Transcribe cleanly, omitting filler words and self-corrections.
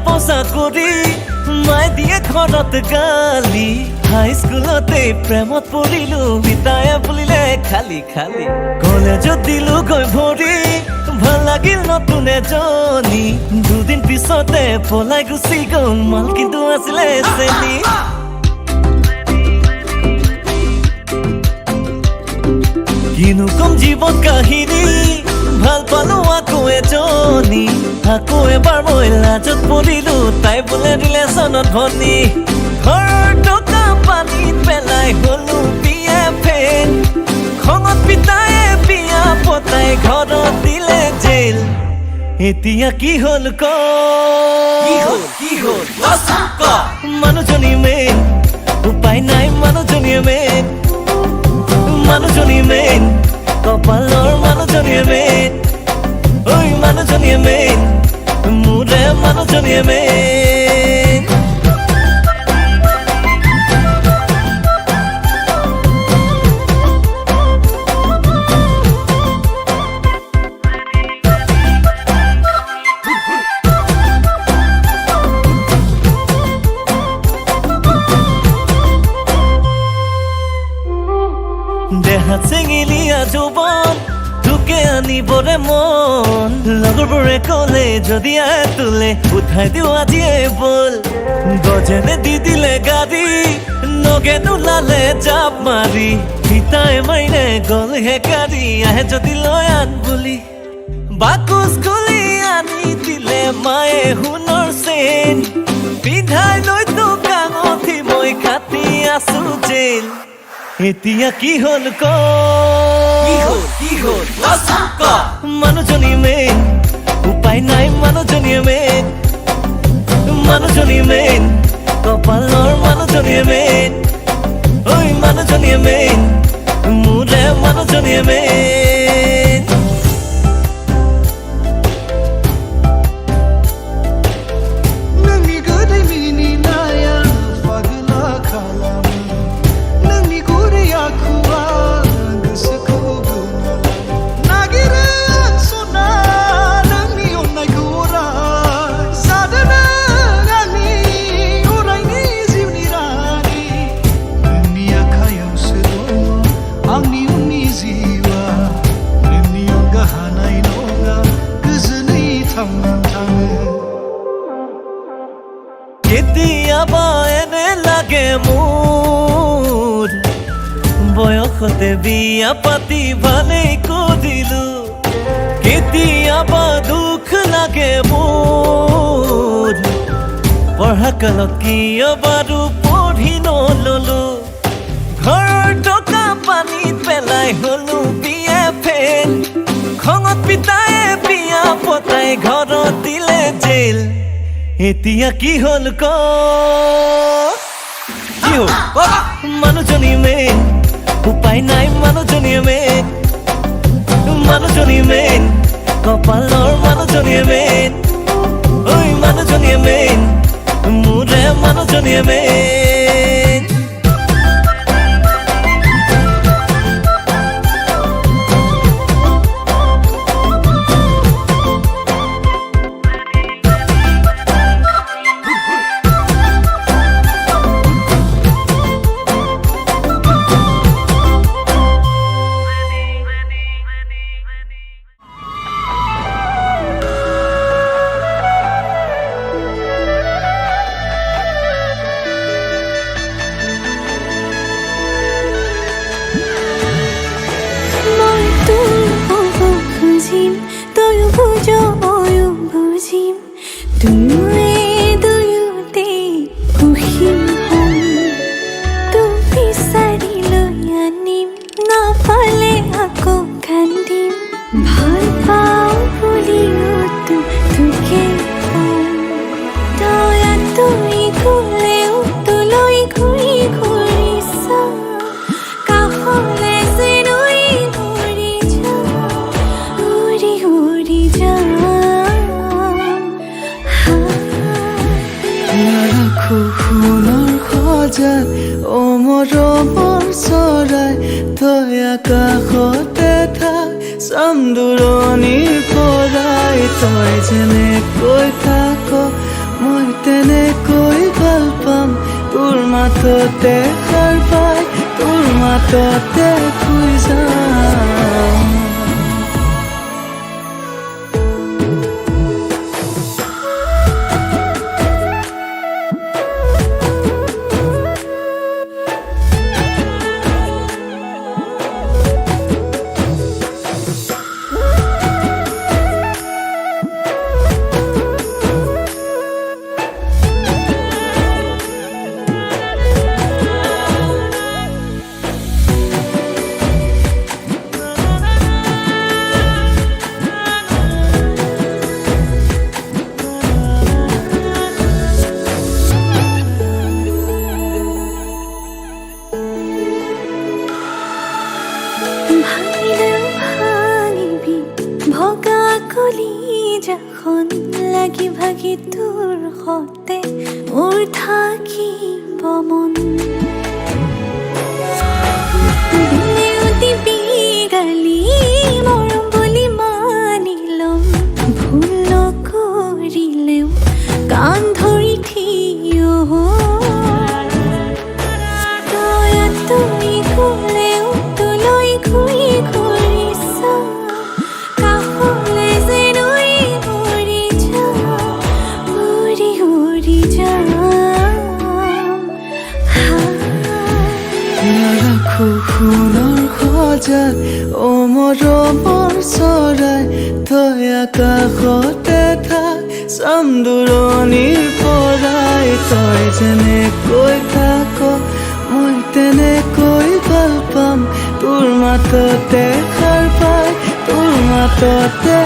পোছা কৰি মাই দিয়ে ঘৰত গালি হাই স্কুলতে প্ৰেমত পৰিলো পিতায়ে বুলিলে খালি খালি কলেজত দিলো গৈ ভৰি ভাল লাগিল নতুন এজনী দুদিন পিছতে পলাই গুচি গ'ল মাল কিন্তু আছিলে চেনি কিনো কম জীৱন কাহিনী ভাল পালো আকৌ এজনী আকৌ এবাৰ মই লাজত পৰিলো তাই বোলে ৰিলেশ্যনত ভনী ঘৰৰ টকা পানীত পেলাই গলো বিয়া ফেন খঙত পিতায়ে বিয়া পতাই ঘৰত দিলে জেল এতিয়া কি হ'ল ক মানুহজনী মেইন উপায় নাই মানুহজনীয়ে মেইন মানুহজনী মেইন কপালৰ মানুহজনীয়ে মেইন ঐ মানুহজনীয়ে মেইন মোৰে মানুহজনীয়ে মেইন দেহাত চেঙিলিয়া যৌৱন তোকে আনিবৰে মন লগৰবোৰে ক'লে যদি তোলে উঠাই দিওঁ আজিয়ে বল গজেনে দি দিলে গাড়ী নগে নোলালে জাপ মাৰি পিতাই মাৰিলে গ'ল হে গাড়ী আহে যদি লৈ আন বুলি বাকচ খুলি আনি দিলে মায়ে সোণৰ চেইন পিন্ধাই লৈ তোক কাঙঠি মই খাটি আছো জেল এতিয়া কি হ'ল ক মানুহজনী মেইন উপায় নাই মানুহজনীয়ে মেইন মানুহজনী মেইন কপালৰ মানুহজনীয়ে মেইন ঐ মানুহজনীয়ে মেইন মোৰে মানুহজনীয়ে মেইন কেতিয়াবা এনে লাগে মোৰ বয়সতে বিয়া পাতি ভালেই কৰিলো কেতিয়াবা দুখ লাগে মোৰ পঢ়া কালত কিয় বাৰু পঢ়ি নললো ঘৰৰ টকা পানীত পেলাই হলো বিয়া ফেন খঙত পিতায়ে বিয়া পতাই ঘৰত দিলে জেল এতিয়া কি হ'ল ক মানুহজনী মেইন উপায় নাই মানুহজনীয়ে মেইন মানুহজনী মেইন কপালৰ মানুহজনীয়ে মেইন ঐ মানুহজনীয়ে মেইন মোৰে মানুহজনীয়ে মেইন আকাশতে থাক চান্দুৰণিৰ পৰাই তই যেনে কৈ থাক মই তেনেকৈ ভাল পাম তোৰ মাততে সাৰ পাই তোৰ মাততে শুই যাম ভাঙিলেও ভাঙিবি ভগা কলিজাখন লাগি ভাগি তোৰ সতে মোৰ থাকিব মন দিলেও দিবি গালি মৰম বুলি মানি ল'ম ভুল নকৰিলেও কাণ ধৰি থিয় হ'ম তই তুমি ক'লেও ঘূৰি ঘূৰি চাম কাষলৈ যেন উৰি যাম উৰি উৰি যাম ৰাখো সোণৰ সজাত অ মৰমৰ চৰাই তই আকাশতে থাক চাম দূৰণিৰ পৰাই তই যেনেকৈ থাক মই তেনেকৈ ভাল পাম তোৰ মাততে সাৰ পাই তোৰ মাততে